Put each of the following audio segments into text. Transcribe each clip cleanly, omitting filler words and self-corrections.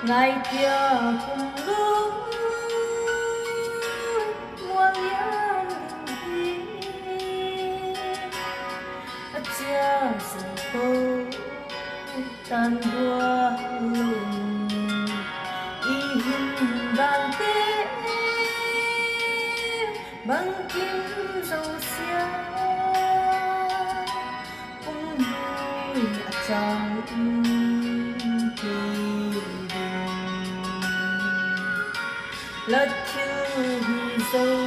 ngày kia cùng lúc mua liang đi chia sẻ câu tan đua lùng y hình bàn tê bằng kim dầu xia cũng vui chẳng lật chiều đi dâu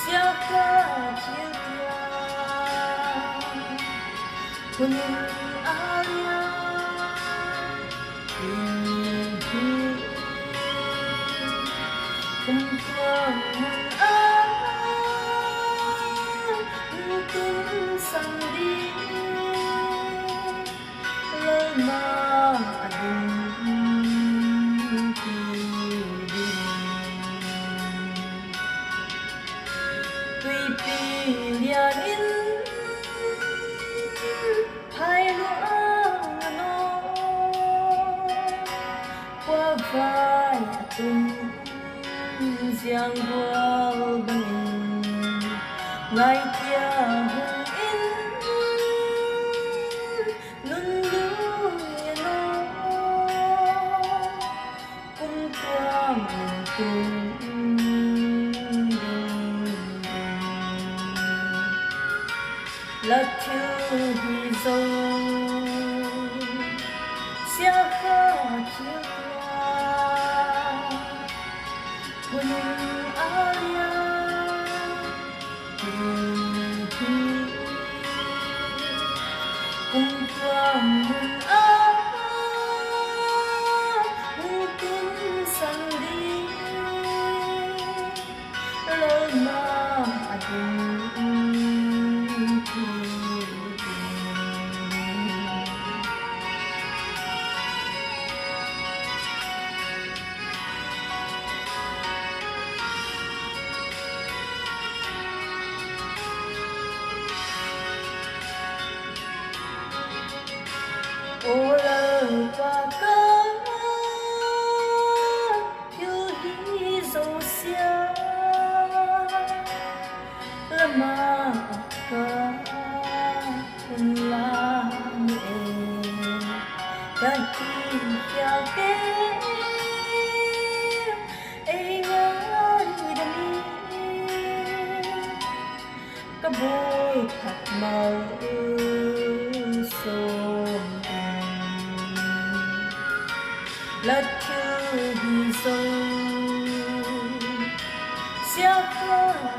xia ca chiều tia kun alia cùng quang an tin sang đi lời mà in hai luang ano qua vai tung giang bual bangin ngày kia hùng in nun lui ano cùng toang tung lật chiều đi dâu xia khá chiều qua quân alia cùng quang quân á tin sang đi lỡ mà ô lời qua cơn thiếu hi dấu xia lama ka kun la e ka ti kya te e ngai da mi ka boy khat mau so lật chiều đi sâu xia khơi